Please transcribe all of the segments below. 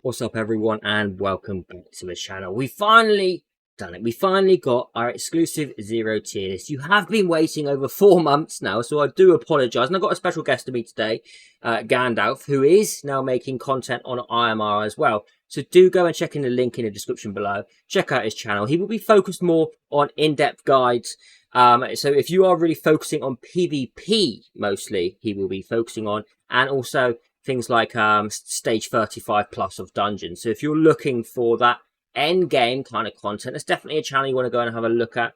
What's up everyone and welcome back to the channel. We finally done it. We finally got our exclusive zero tier list. You have been waiting over 4 months now, so I do apologise. And I've got a special guest to me today, Gandolf, who is now making content on IMR as well. So do go and check in the link in the description below. Check out his channel. He will be focused more on in-depth guides. So if you are really focusing on PvP mostly, he will be focusing on, and also things like stage 35 plus of dungeons. So if you're looking for that end game kind of content, it's definitely a channel you want to go and have a look at.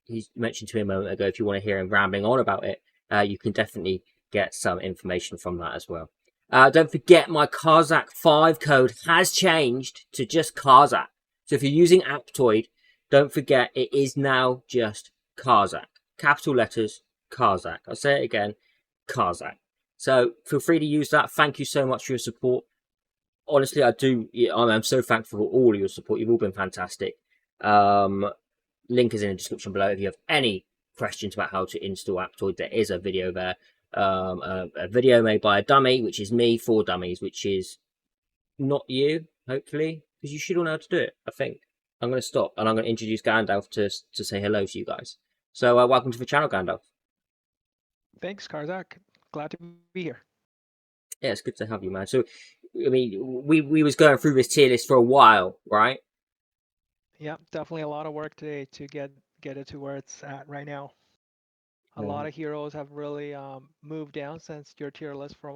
He mentioned to me a moment ago, if you want to hear him rambling on about it, you can definitely get some information from that as well. Don't forget, my carzak 5 code has changed to just carzak. So if you're using aptoide, don't forget it is now just carzak. Capital letters, carzak. I'll say it again, carzak. So feel free to use that. Thank you so much for your support. Honestly, I'm so thankful for all of your support. You've all been fantastic. Link is in the description below. If you have any questions about how to install aptoide, there is a video there. A video made by a dummy, which is me, for dummies, which is not you, hopefully, because you should all know how to do it, I think. I'm going to stop and I'm going to introduce Gandalf to say hello to you guys. So welcome to the channel, Gandalf. Thanks, Carzak. Glad to be here. Yeah, it's good to have you, man. So, I mean, we was going through this tier list for a while, right? Yeah, definitely a lot of work today to get it to where it's at right now. A lot of heroes have really moved down since your tier list 4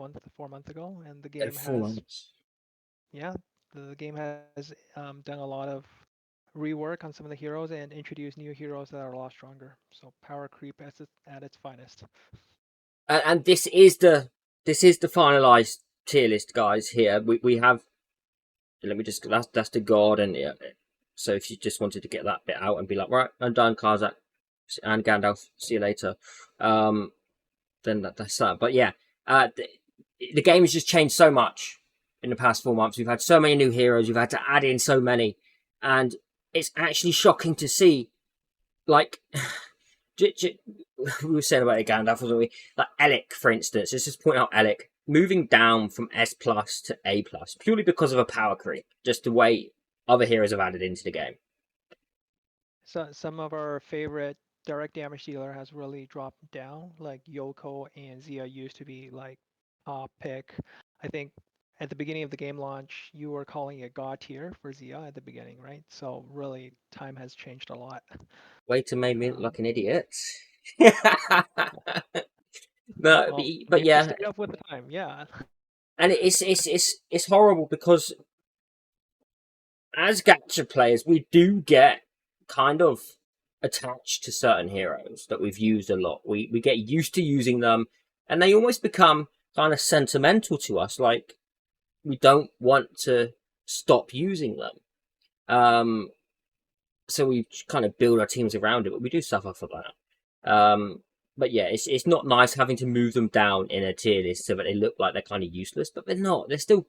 months ago, and the game has, yeah, the game has done a lot of rework on some of the heroes and introduced new heroes that are a lot stronger. So power creep at its finest. And this is the finalized tier list, guys. Here we have. Let me just that's the god, and yeah. So if you just wanted to get that bit out and be like, right, I'm done, Carzak and Gandalf, see you later. Then that's that. But yeah, the game has just changed so much in the past 4 months. We've had so many new heroes. We've had to add in so many, and it's actually shocking to see, like. We were saying about it, Gandalf, wasn't we? Like Alec, for instance. Let's just point out Alec moving down from S plus to A plus purely because of a power creep. Just the way other heroes have added into the game. So some of our favorite direct damage dealer has really dropped down. Like Yoko and Zia used to be like top pick. I think at the beginning of the game launch, you were calling it God tier for Zia at the beginning, right? So really, time has changed a lot. Way to make me look like an idiot. No, Well, but maybe yeah, stay up with the time, yeah. and it's horrible because as gacha players, we do get kind of attached to certain heroes that we've used a lot. We get used to using them, and they almost become kind of sentimental to us. Like we don't want to stop using them. So we kind of build our teams around it, but we do suffer for that. But yeah, it's not nice having to move them down in a tier list so that they look like they're kind of useless, but they're not. They're still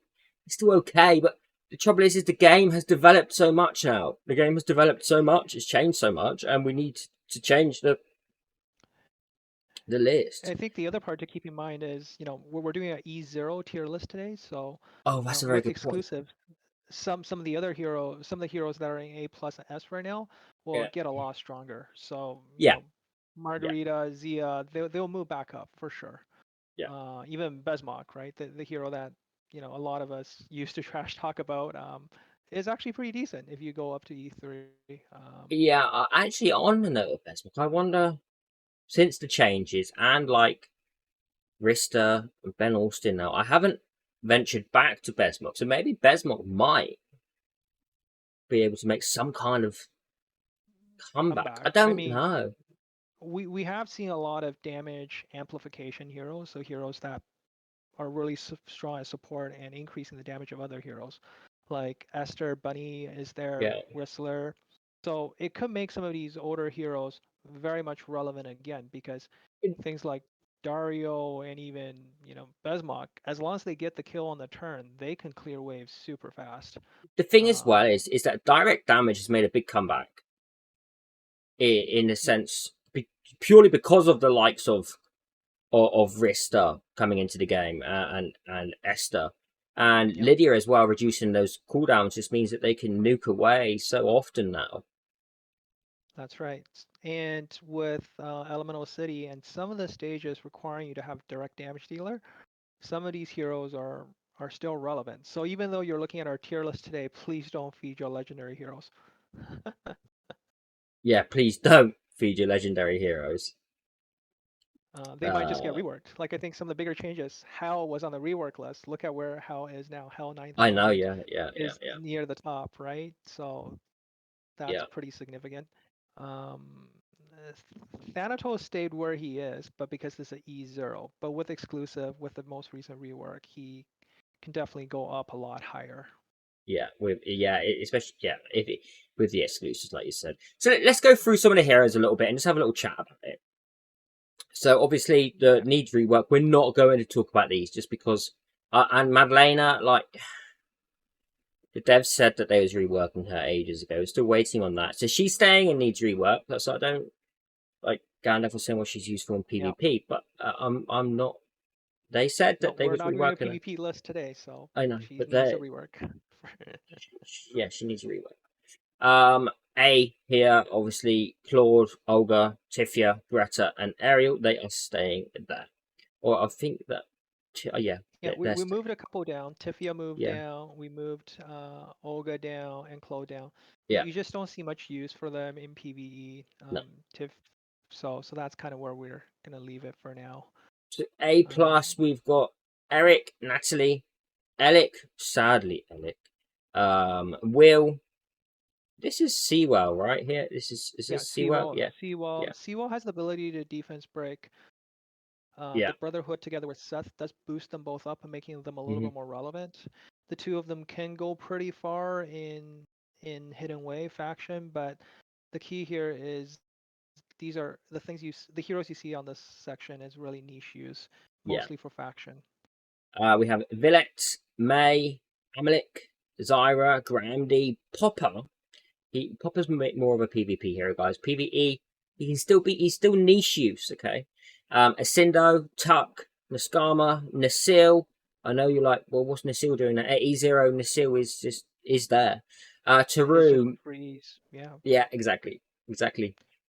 okay. But the trouble is the game has developed so much now. The game has developed so much, it's changed so much, and we need to change the list. I think the other part to keep in mind is, we're doing an E0 tier list today, so That's a very with good point. exclusive, some of the heroes that are in A plus and S right now will Yeah. get a lot stronger. So, Yeah. Margarita, Zia, they'll move back up for sure. Yeah. Even Besmok, right? The hero that, a lot of us used to trash talk about, is actually pretty decent if you go up to E3. Yeah. Actually, on the note of Besmok, I wonder, since the changes and like Rista and Ben Austin now, I haven't ventured back to Besmok, so maybe Besmok might be able to make some kind of comeback. I don't know. We have seen a lot of damage amplification heroes, so heroes that are really strong at support and increasing the damage of other heroes. Like Esther, Bunny is there, Yeah. Whistler. So it could make some of these older heroes very much relevant again, because things like Dario and even, Besmok, as long as they get the kill on the turn, they can clear waves super fast. The thing as well is that direct damage has made a big comeback. In a sense, purely because of the likes of Rista coming into the game and Esther. And Yep, Lydia as well, reducing those cooldowns just means that they can nuke away so often now. that's right. And with Elemental City and some of the stages requiring you to have direct damage dealer, some of these heroes are still relevant. So even though you're looking at our tier list today, please don't feed your legendary heroes. Yeah, please don't feed your legendary heroes. They might just get reworked. Like I think some of the bigger changes, Hell was on the rework list. Look at where Hell is now. Hell I know, 9000 yeah, is near the top, right? So that's yeah. pretty significant. Um, Thanatos stayed where he is, but because this is an E0. But with exclusive, with the most recent rework, he can definitely go up a lot higher. Especially if it, with the exclusives, like you said. So let's go through some of the heroes a little bit and just have a little chat about it. So obviously the Okay. needs rework. We're not going to talk about these just because. And Madalena, like the devs said that they was reworking her ages ago. We're still waiting on that. So she's staying and needs rework. That's I don't like Gandalf was saying what she's useful in Yeah. PvP, but I'm not. They said No, that they we're was not doing a reworking her. PvP list today, so I know, she but needs a they rework. yeah, she needs rework. A here, obviously, Claude, Olga, Tifia, Greta, and Ariel, they are staying there. Or I think that, yeah, Yeah, they're we staying. moved a couple down. Tifia moved Yeah, down. We moved Olga down and Chloe down. yeah, You just don't see much use for them in PvE. no. Tif, so that's kind of where we're gonna leave it for now. So A Um, plus, we've got Eric, Natalie, Alec, sadly Alec, Will. This is Sewell, right here. Is yeah, this Sewell? Yeah, Seawall has the ability to defense break. yeah. The Brotherhood together with Seth does boost them both up and making them a little Mm-hmm. bit more relevant. The two of them can go pretty far in Hidden Way faction, but the key here is these are the things the heroes you see on this section is really niche use, Yeah. mostly for faction. We have Villet, May, Amalek, Zyra, Grandy, Popper. Popper's more of a PvP hero, guys. PvE, he's still niche use, okay? Asindo, Tuck, Naskama, Nasil. I know you're like, well, what's Nasil doing? At E0, Nasil is there. It's just Taru, freeze, yeah. yeah, exactly.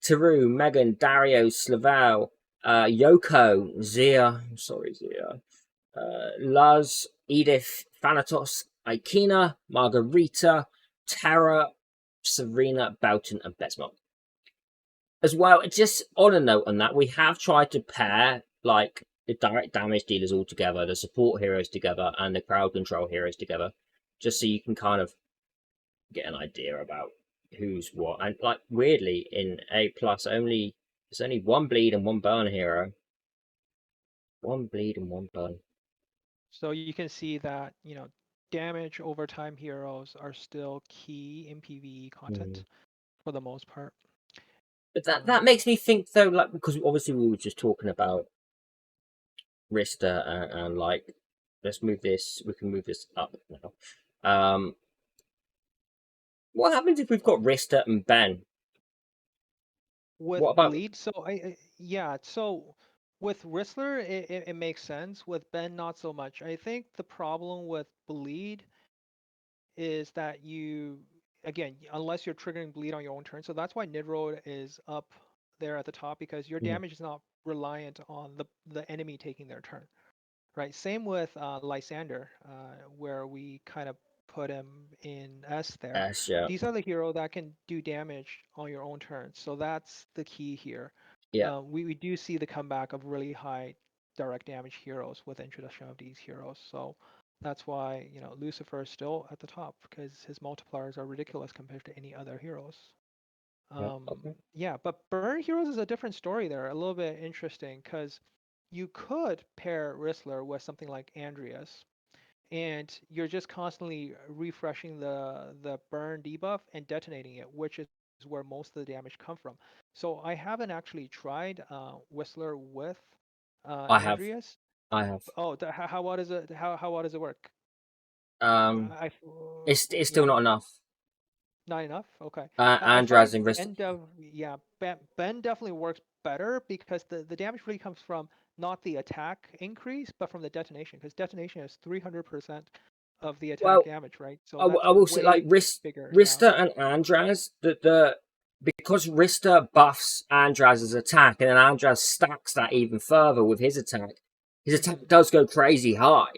Taru, Megan, Dario, Slaval, Yoko, Zia. I'm sorry, Zia. Luz, Edith, Thanatos, Aikina, Margarita, Tara, Serena, Boughton, and Besmont. As well, just on a note on that, we have tried to pair like the direct damage dealers all together, the support heroes together, and the crowd control heroes together, just so you can kind of get an idea about who's what. And like weirdly, in A plus, there's only one bleed and one burn hero. One bleed and one burn. So you can see that, damage over time heroes are still key in PvE Hmm. content for the most part. But that Um, makes me think though, like because obviously we were just talking about Rista and like let's move this. We can move this up now. What happens if we've got Rista and Ben? with What about bleed, so yeah, so with Whistler, it makes sense. With Ben, not so much. I think the problem with bleed is that again, unless you're triggering bleed on your own turn, so that's why Nidroid is up there at the top because your mm, damage is not reliant on the enemy taking their turn, right? Same with Lysander, where we kind of put him in S there. Ash? Yeah, These are the hero that can do damage on your own turn, so that's the key here. yeah, We do see the comeback of really high direct damage heroes with introduction of these heroes. So that's why Lucifer is still at the top because his multipliers are ridiculous compared to any other heroes. yeah. Okay. Yeah, but burn heroes is a different story there, a little bit interesting because you could pair Whistler with something like Andreas, and you're just constantly refreshing the burn debuff and detonating it, which is where most of the damage come from. So I haven't actually tried Whistler with I have, Andreas. I have. Oh, how what is it? How what does it work? Um, it's still Yeah, not enough. not enough. Okay, I Andraz find and Rista. yeah, Ben definitely works better because the damage really comes from not the attack increase, but from the detonation because detonation is 300% of the attack Well, damage, right? So I, that's I will say like way bigger. Yeah. Rista and Andraz, because Rista buffs Andraz's attack, and then Andraz stacks that even further with his attack. His attack does go crazy high,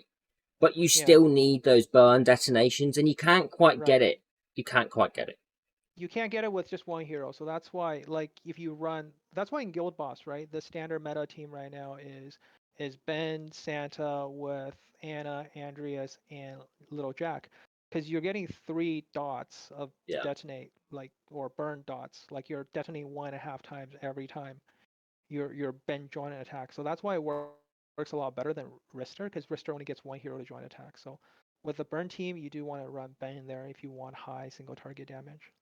but you Yeah. still need those burn detonations, and you can't quite get Right. it. You can't quite get it. You can't get it with just one hero, so that's why, like, if you run, that's why in Guild Boss, right, the standard meta team right now is Ben, Santa with Anna, Andreas, and Little Jack, because you're getting 3 dots of Yeah. detonate, like, or burn dots, like you're detonating 1.5 times every time your Ben join an attack. So that's why it works a lot better than Rister, because Rister only gets one hero to join attack. So with the burn team, you do want to run Ben in there if you want high single target damage.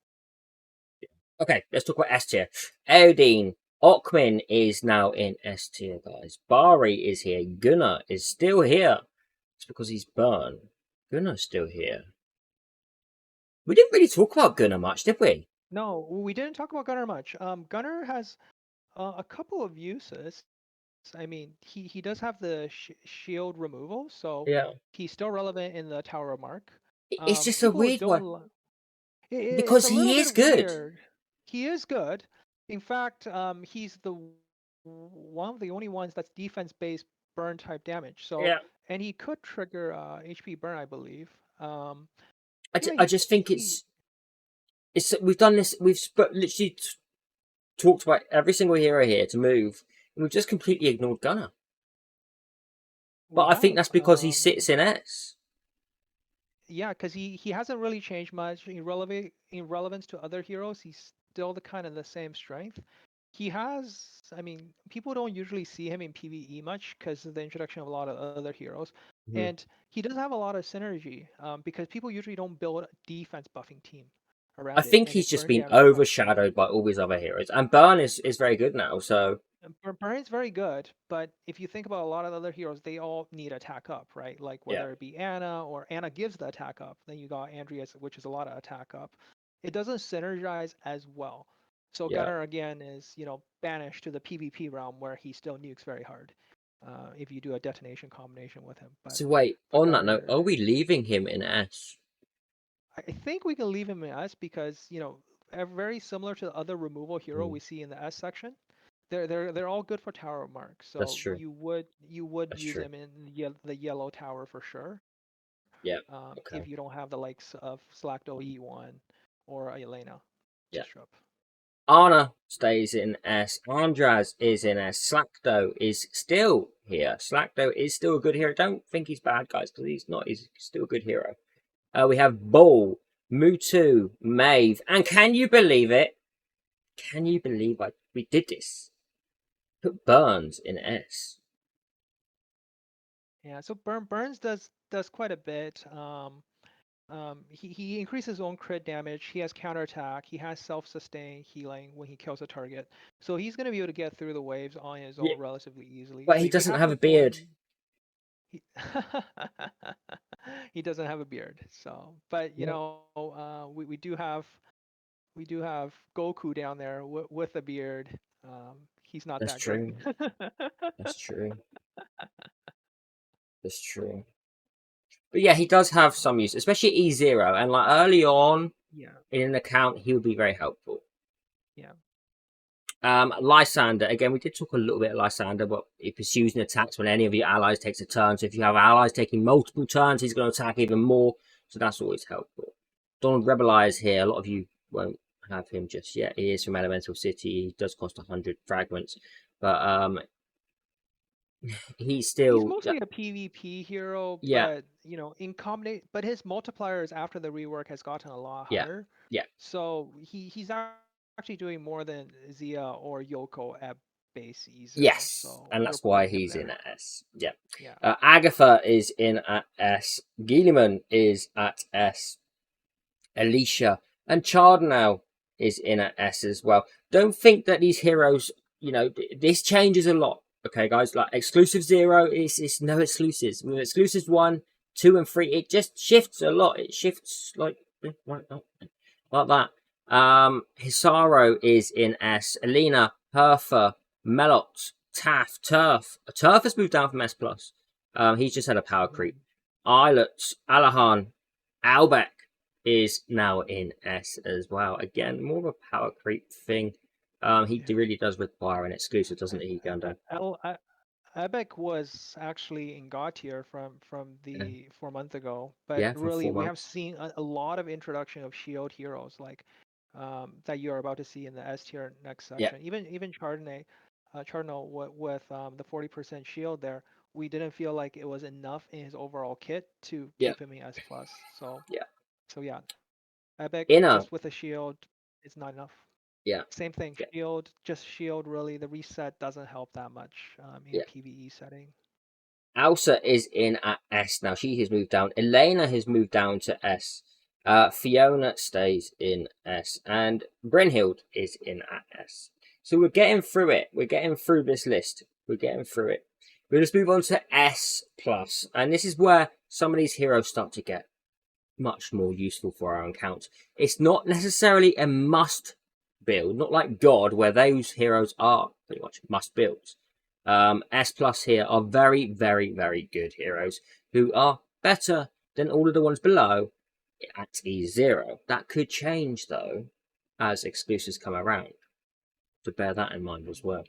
Okay, let's talk about S tier. Eodine, Okmin is now in S tier, guys. Bari is here. Gunnar is still here. It's because he's burned. Gunnar's still here. We didn't really talk about Gunnar much, did we? No, we didn't talk about Gunner much. Gunner has a couple of uses. I mean, he does have the shield removal, so Yeah. he's still relevant in the Tower of Mark. It's just a People weird don't. one It's because a little he is bit good. weird. He is good. In fact, he's the one of the only ones that's defense-based burn type damage. So, Yeah. and he could trigger HP burn, I believe. Yeah, I just think he it's we've done this. Literally talked about every single hero here to move, and we've just completely ignored Gunnar. we But I think have. that's because he sits in S. Yeah, because he hasn't really changed much in relevance to other heroes. He's still the kind of the same strength. He has, I mean, people don't usually see him in PvE much because of the introduction of a lot of other heroes, Mhm. and he does have a lot of synergy because people usually don't build a defense buffing team I around it, think and he's his just burn been damage buffs him. overshadowed by all his other heroes, and Burn is very good now. So Burn very good, but if you think about a lot of the other heroes, they all need attack up, right? Like yeah, whether it be Anna or Anna gives the attack up, then you got Andreas, which is a lot of attack up. It doesn't synergize as well. So yeah. Gunnar again is, banished to the PvP realm where he still nukes very hard, if you do a detonation combination with him. But So wait, but on that note, are Gunnar, we leaving him in S? I think we can leave him in S because very similar to the other removal hero Mm, we see in the S section. They're all good for tower mark, that's so true. you would That's use true. them in the yellow tower for sure. Yeah. If Okay. you don't have the likes of Slacto E1 or Elena to Yeah. strip. Anna stays in S. Andraz is in S. Slacto is still here. Slacto is still a good hero. Don't think he's bad, guys, because he's not. He's still a good hero. We have Bull, Mutu, Maeve, and can you believe it? Can you believe we did this? Put Burns in S. Yeah, so Burns does quite a bit. He increases his own crit damage. He has counterattack. He has self-sustain healing when he kills a target. So he's going to be able to get through the waves on his Yeah, own relatively easily. but So he if you doesn't have have a like beard. one, he, he doesn't have a beard. So, but No, we do have Goku down there with a beard. He's not that's that great. true. That's true. That's true. But yeah, he does have some use, especially E0, and like early on Yeah, in an account, he would be very helpful. yeah. Lysander, again, we did talk a little bit of Lysander, but he pursues and attacks when any of your allies takes a turn. So if you have allies taking multiple turns, he's going to attack even more. So that's always helpful. Donald Rebeli is here. A lot of you won't have him just yet. He is from Elemental City. He does cost 100 fragments, but he's He's still mostly a PvP hero, yeah, but in combination, but his multipliers after the rework has gotten a lot yeah, higher. yeah. So he's actually doing more than Zia or Yoko at base E0. Yes, So and we're that's why putting him he's in there. at S. Yeah. Yeah. Agatha is in at S. Gilliman is at S. Alicia and Chardonnay is in at S as well. Don't think that these heroes, this changes a lot. Okay, guys, like exclusive 0 is no exclusives. With exclusives 1, 2, and 3, it just shifts a lot. It shifts like that. Hisaro is in S. Alina, Hertha, Melot, Taff, Turf. Turf has moved down from S plus. He's just had a power creep. Mhm. Islet, Alahan, Albeck is now in S as well. Again, more of a power creep thing. He Yeah. really does require an exclusive, doesn't he, Gandalf? Ebek was actually in God tier from Yeah, the 4 month ago, but yeah, for really four we have months. seen a lot of introduction of shield heroes like that you're about to see in the S tier next Yeah, section. Even Chardonnay, Chardonnay with the 40% shield there, we didn't feel like it was enough in his overall kit to yeah, keep him in S plus. yeah. So yeah, Ebek Inner, just with a shield is not enough. yeah, Same thing, yeah, shield, just shield really. The reset doesn't help that much in yeah. PvE setting. Elsa is in at S now. She has moved down. Elena has moved down to S. Fiona stays in S. And Brynhild is in at S. So we're getting through it. We're getting through this list. We're getting through it. We'll just move on to S plus. And this is where some of these heroes start to get much more useful for our account. It's not necessarily a must build, not like God, where those heroes are pretty much must builds. S plus here are very, very, very good heroes who are better than all of the ones below at E0. That could change though as exclusives come around. To bear that in mind as well.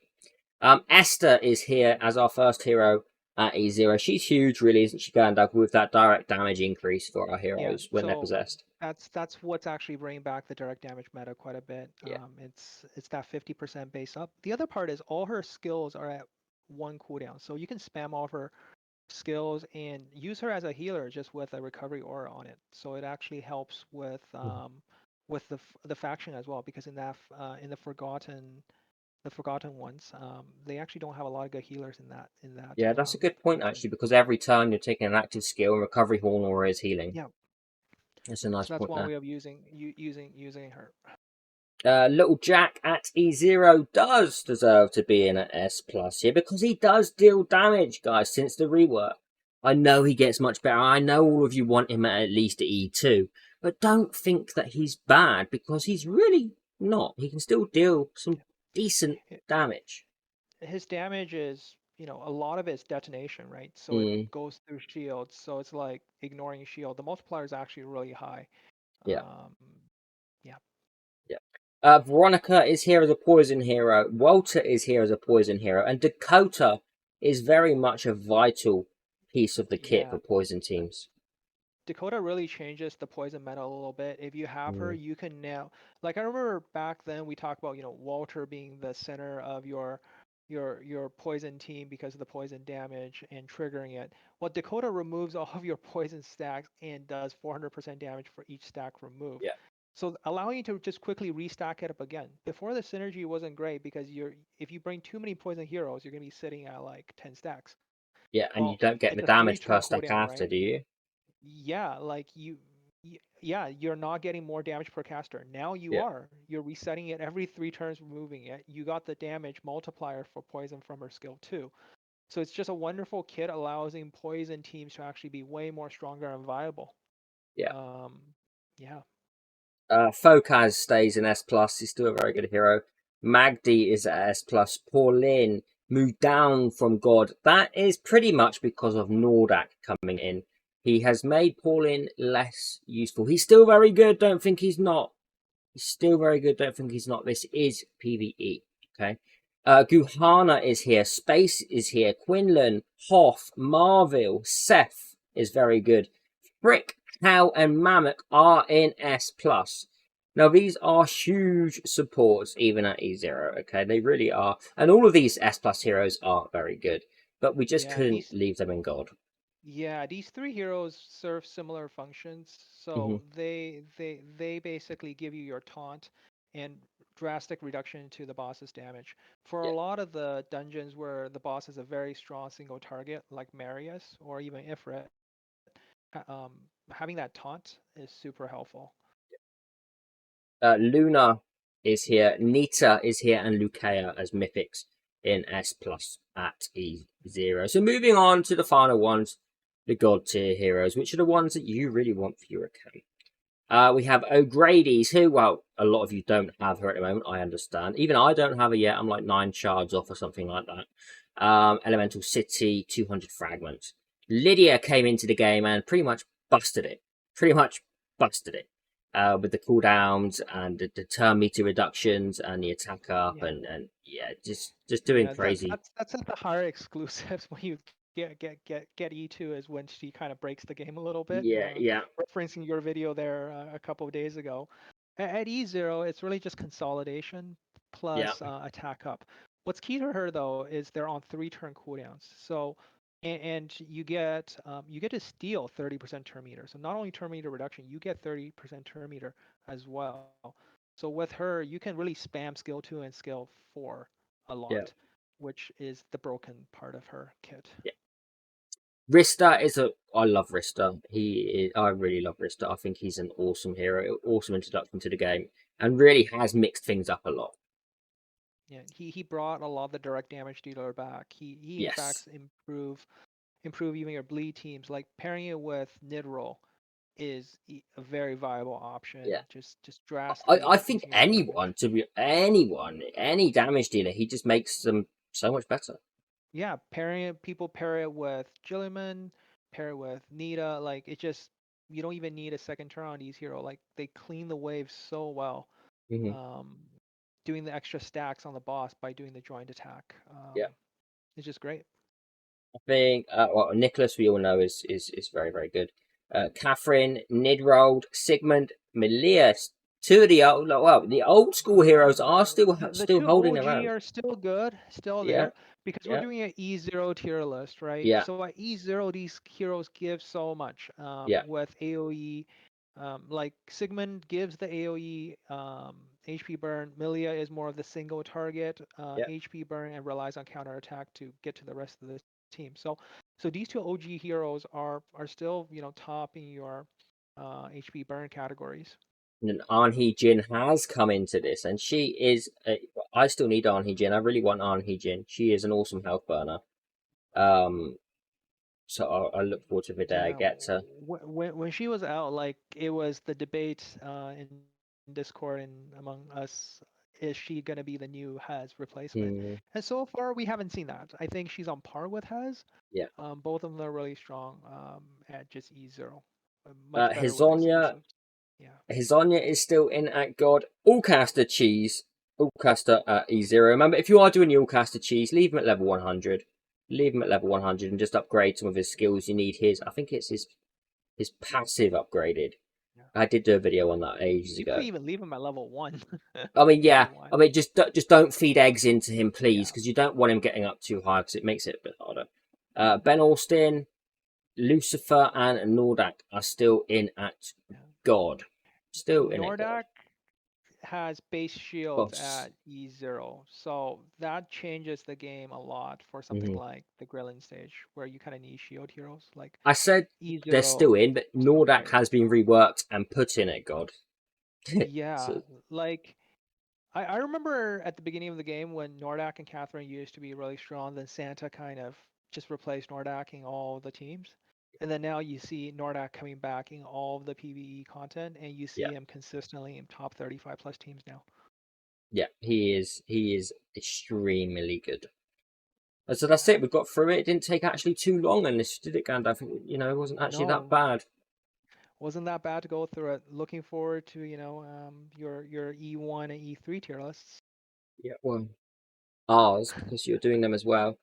Esther is here as our first hero at E0. She's huge, really, isn't she, Gandalf, with that direct damage increase for our Yeah, heroes when they're so possessed. that's what's actually bringing back the direct damage meta quite a bit. Yeah, It's that 50% base up. The other part is all her skills are at one cooldown, so you can spam all her skills and use her as a healer just with a recovery aura on it. So it actually helps with the faction as well because in the forgotten ones, they actually don't have a lot of good healers in that yeah, that's a good point, faction. actually, because every turn you're taking an active skill, and recovery horn or is healing. Yeah, That's a nice so that's point one there. way of using her. Little Jack at E0 does deserve to be in at S plus here because he does deal damage, guys, since the rework. I know he gets much better. I know all of you want him at least at E2, but don't think that he's bad because he's really not. He can still deal some decent Yeah. damage. His damage is, a lot of it's detonation, right? So it Mm, goes through shields. So it's like ignoring shield. The multiplier is actually really high. yeah. Um, yeah, Yeah. Veronica is here as a poison hero. Walter is here as a poison hero, and Dakota is very much a vital piece of the kit yeah. for poison teams. Dakota really changes the poison meta a little bit. If you have her, Mm, you can now, like I remember back then we talked about, Walter being the center of your poison team because of the poison damage and triggering it. Well, Dakota removes all of your poison stacks and does 400% damage for each stack removed. yeah, So allowing you to just quickly restack it up again. Before the synergy wasn't great because if you bring too many poison heroes, you're gonna be sitting at like 10 stacks. yeah, and you Well, don't get the it's a damage per three-turn stack cooldown, after, right? do you? Yeah, like yeah, you're not getting more damage per caster. Now you Yeah, are. You're resetting it every 3 turns, removing it. You got the damage multiplier for poison from her skill too. So it's just a wonderful kit, allowing poison teams to actually be way more stronger and viable. yeah. Um, yeah, Fokaz stays in S plus. He's still a very good hero. Magdi is at S plus. Pauline moved down from God. That is pretty much because of Nordak coming in. He has made Pauline less useful. He's still very good. Don't think he's not. He's still very good. Don't think he's not. This is PvE. Okay. Guhana is here. Space is here. Quinlan, Hoff, Marville, Seth is very good. Frick, Hal, and Mamak are in S plus. Now these are huge supports even at E0. Okay, they really are, and all of these S plus heroes are very good. But we just yeah. couldn't leave them in God. These three heroes serve similar functions. Hmm. So they basically give you your taunt and drastic reduction to the boss's damage. For a Yeah. lot of the dungeons where the boss is a very strong single target, like Marius or even Ifrit, having that taunt is super helpful. Luna is here, Nita is here, and Lucia as mythics in S plus at E0. So moving on to the final ones, the god tier heroes, which are the ones that you really want for your account. We have O'Grady's, who, well, a lot of you don't have her at the moment, I understand. Even I don't have her yet. I'm like 9 shards off or something like that. Elemental City, 200 fragments. Lydia came into the game and pretty much busted it. With the cooldowns and the turn meter reductions and the attack up Yeah. and yeah, just doing crazy. That's at the higher exclusives. When you get E2 is when she kind of breaks the game a little bit. Yeah. Referencing your video there a couple of days ago. At E0, it's really just consolidation plus attack up. What's key to her though is they're on 3-turn cooldowns. So and you get to steal 30% turn meter. So not only turn meter reduction, you get 30% turn meter as well. So with her, you can really spam skill 2 and skill 4 a lot, which is the broken part of her kit. Yeah. Rista I love Rista. I really love Rista. I think he's an awesome hero, awesome introduction to the game, and really has mixed things up a lot. Yeah, he brought a lot of the direct damage dealer back. He in fact improve even your bleed teams, like pairing it with Nidroll is a very viable option. Yeah. Just drastically I think increasing your damage. any damage dealer, he just makes them so much better. Yeah, people pair it with Jilliman, pair it with Nita. Like it just you don't even need a second turn on these hero. Like they clean the wave so well. Doing the extra stacks on the boss by doing the joint attack. It's just great. I think Nicholas we all know is very, very good. Catherine, Nidrold, Sigmund, Melias, two of the old school heroes are still holding their own. Are still good, still there, because we're doing an E0 tier list, right? Yeah. So at E0, these heroes give so much. With AoE, like Sigmund gives the AoE HP burn. Milia is more of the single target HP burn and relies on counter attack to get to the rest of the team. So these two OG heroes are still topping your HP burn categories. And Anhee Jin has come into this, and she is. I still need Anhee Jin. I really want Anhee Jin. She is an awesome health burner. So I look forward to the day I get to. When she was out, like it was the debate in Discord and among us, is she gonna be the new Hez replacement? And so far we haven't seen that. I think she's on par with Hez. Yeah. Both of them are really strong at just E0. Much better with Hisonia. Yeah. Hisonia is still in at God. Allcaster cheese. Allcaster at E0. Remember, if you are doing the Allcaster cheese, leave him at level 100. Leave him at level 100 and just upgrade some of his skills. You need I think it's his passive upgraded. Yeah. I did do a video on that ages ago. You could even leave him at level 1. I mean, yeah. I mean, just don't feed eggs into him, please, because you don't want him getting up too high because it makes it a bit harder. Ben Austin, Lucifer, and Nordak are still in at God. Still in Nordak it. God. Has base shields at E0, so that changes the game a lot for something like the grilling stage, where you kind of need shield heroes. Like I said, E0, they're still in, but Nordak has been reworked and put in at God. Yeah, like I remember at the beginning of the game when Nordak and Catherine used to be really strong, then Santa kind of just replaced Nordak in all the teams. And then now you see Nordak coming back in all of the PvE content, and you see him consistently in top 35 plus teams now. Yeah, he is extremely good. So that's it. We got through it. It didn't take actually too long, and this did it, Gandalf. It wasn't actually that bad. Wasn't that bad to go through it. Looking forward to your E1 and E3 tier lists. Yeah, well, ours, because you're doing them as well.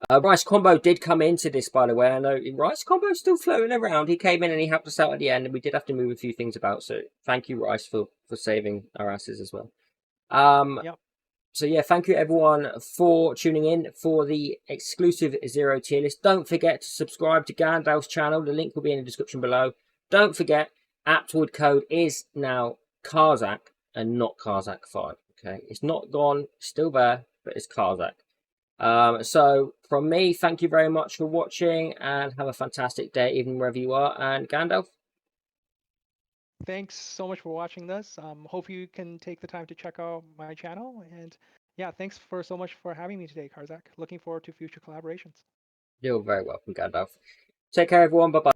Rice Combo did come into this, by the way. I know Rice Combo's still floating around. He came in and he helped us out at the end, and we did have to move a few things about. So thank you, Rice, for saving our asses as well. So yeah, thank you everyone for tuning in for the exclusive Zero tier list. Don't forget to subscribe to Gandalf's channel. The link will be in the description below. Don't forget, aptoide code is now carzak and not carzak 5. Okay, it's not gone, still there, but it's carzak. So from me, thank you very much for watching and have a fantastic day, even wherever you are. And Gandalf, thanks so much for watching this. Hope you can take the time to check out my channel. And yeah, thanks so much for having me today, Carzak. Looking forward to future collaborations. You're very welcome, Gandalf. Take care, everyone. Bye-bye.